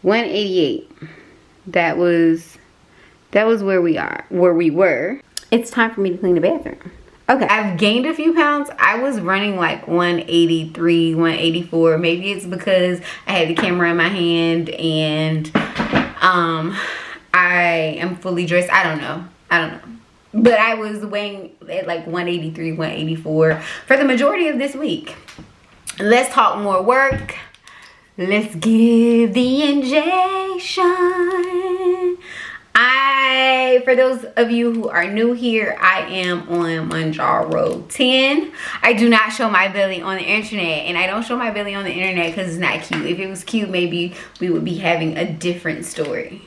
188. That was where we were. It's time for me to clean the bathroom. Okay, I've gained a few pounds. I was running like 183, 184. Maybe it's because I had the camera in my hand and I am fully dressed. I don't know. But I was weighing at like 183, 184 for the majority of this week. Let's talk more work. Let's give the injection. For those of you who are new here, I am on Mounjaro 10. I do not show my belly on the internet, and I don't show my belly on the internet because it's not cute. If it was cute, maybe we would be having a different story.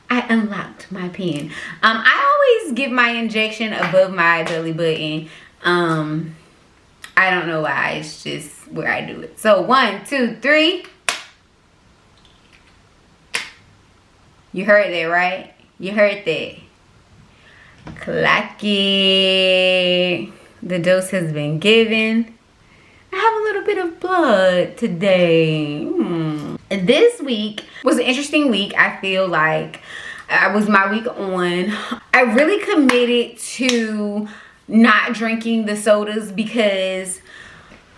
I unlocked my pen. I always give my injection above my belly button. I don't know why. It's just where I do it. So 1, 2, 3. You heard that, right? You heard that. Clock it. The dose has been given. I have a little bit of blood today. This week was an interesting week. I feel like I was my week on. I really committed to not drinking the sodas because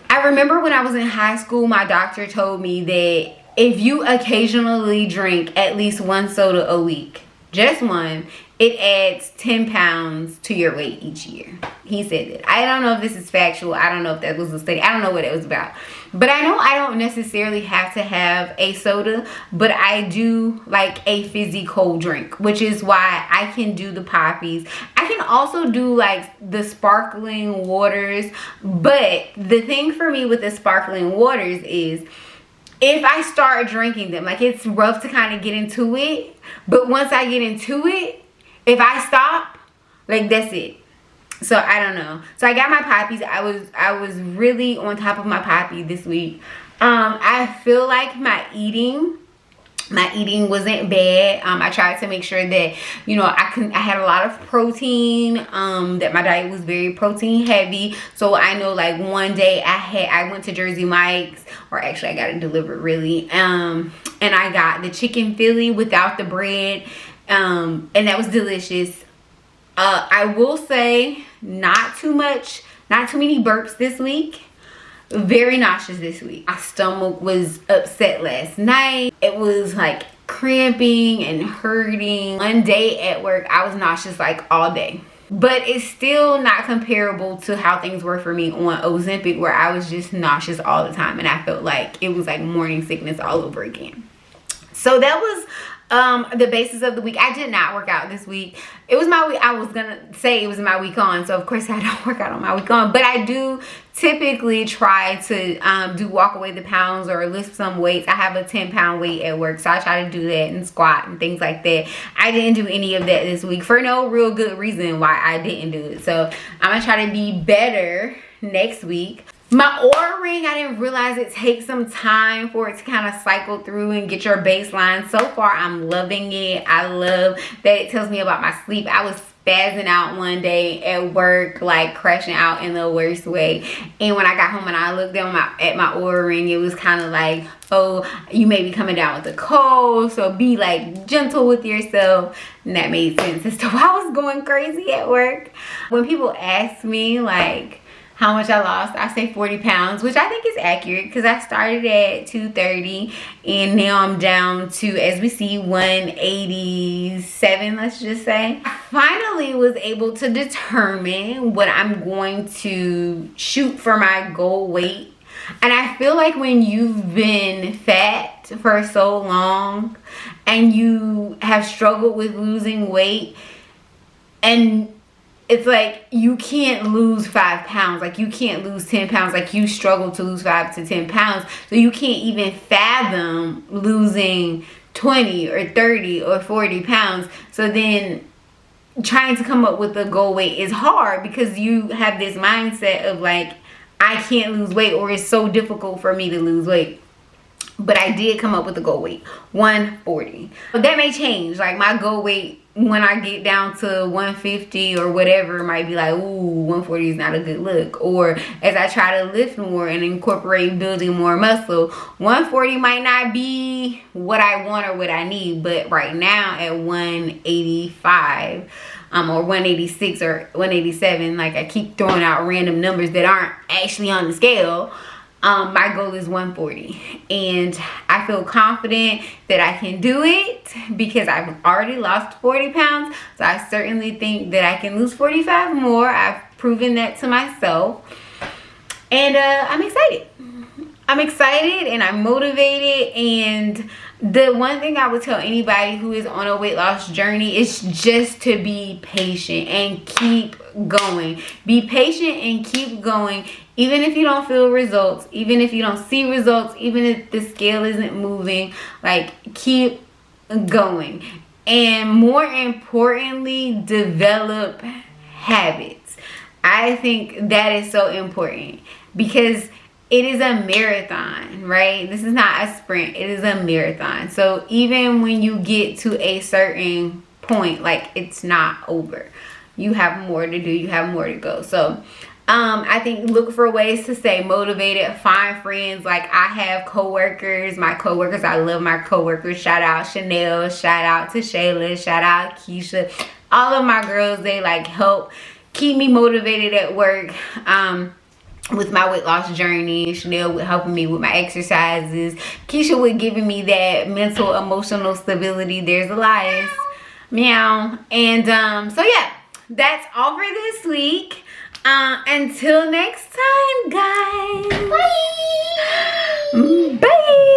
I remember when I was in high school, my doctor told me that if you occasionally drink at least one soda a week, just one, it adds 10 pounds to your weight each year. He said that. I don't know if this is factual. I don't know if that was a study. I don't know what it was about. But I know I don't necessarily have to have a soda, but I do like a fizzy cold drink, which is why I can do the poppies. I can also do like the sparkling waters. But the thing for me with the sparkling waters is, if I start drinking them, like it's rough to kind of get into it. But once I get into it, if I stop, like that's it. So I don't know. So I got my poppies. I was really on top of my poppy this week. I feel like my eating wasn't bad. I tried to make sure that, you know, I had a lot of protein, that my diet was very protein heavy. So I know like one day I went to Jersey Mike's, or actually I got it delivered really, and I got the chicken Philly without the bread, and that was delicious. I will say not too many burps this week. Very nauseous this week. My stomach was upset last night. It was like cramping and hurting. One day at work, I was nauseous like all day. But it's still not comparable to how things were for me on Ozempic, where I was just nauseous all the time and I felt like it was like morning sickness all over again. So that was the basis of the week. I did not work out this week. It was my week. I was gonna say it was my week on, so of course I don't work out on my week on, but I do typically try to do walk away the pounds or lift some weights. I have a 10-pound weight at work, so I try to do that and squat and things like that. I didn't do any of that this week for no real good reason why I didn't do it. So I'm gonna try to be better next week. My Oura ring, I didn't realize it takes some time for it to kind of cycle through and get your baseline. So far, I'm loving it. I love that it tells me about my sleep. I was spazzing out one day at work, like crashing out in the worst way. And when I got home and I looked down at my Oura ring, it was kind of like, oh, you may be coming down with a cold, so be like gentle with yourself. And that made sense as to why I was going crazy at work. When people ask me like how much I lost, I say 40 pounds, which I think is accurate because I started at 230 and now I'm down to, as we see, 187, let's just say. I finally was able to determine what I'm going to shoot for my goal weight. And I feel like when you've been fat for so long and you have struggled with losing weight, and it's like you can't lose 5 pounds, like you can't lose 10 pounds, like you struggle to lose 5 to 10 pounds, so you can't even fathom losing 20 or 30 or 40 pounds. So then trying to come up with a goal weight is hard because you have this mindset of like, I can't lose weight, or it's so difficult for me to lose weight. But I did come up with a goal weight, 140. But that may change. Like my goal weight when I get down to 150 or whatever might be like, ooh, 140 is not a good look. Or as I try to lift more and incorporate building more muscle, 140 might not be what I want or what I need. But right now at 185 or 186 or 187, like I keep throwing out random numbers that aren't actually on the scale. My goal is 140, and I feel confident that I can do it because I've already lost 40 pounds. So I certainly think that I can lose 45 more. I've proven that to myself, and I'm excited. I'm excited and I'm motivated. And the one thing I would tell anybody who is on a weight loss journey is just to be patient and keep going. Be patient and keep going. Even if you don't feel results, even if you don't see results, even if the scale isn't moving, like keep going. And more importantly, develop habits. I think that is so important because it is a marathon, right? This is not a sprint. It is a marathon. So even when you get to a certain point, like it's not over. You have more to do. You have more to go. So I think look for ways to stay motivated. Find friends. Like I have coworkers. My coworkers, I love my coworkers. Shout out Chanel. Shout out to Shayla. Shout out Keisha. All of my girls, they like help keep me motivated at work. With my weight loss journey. Chanel with helping me with my exercises. Keisha with giving me that mental, emotional stability. There's Elias. Meow. And so yeah, that's all for this week. Until next time, guys. Bye. Bye.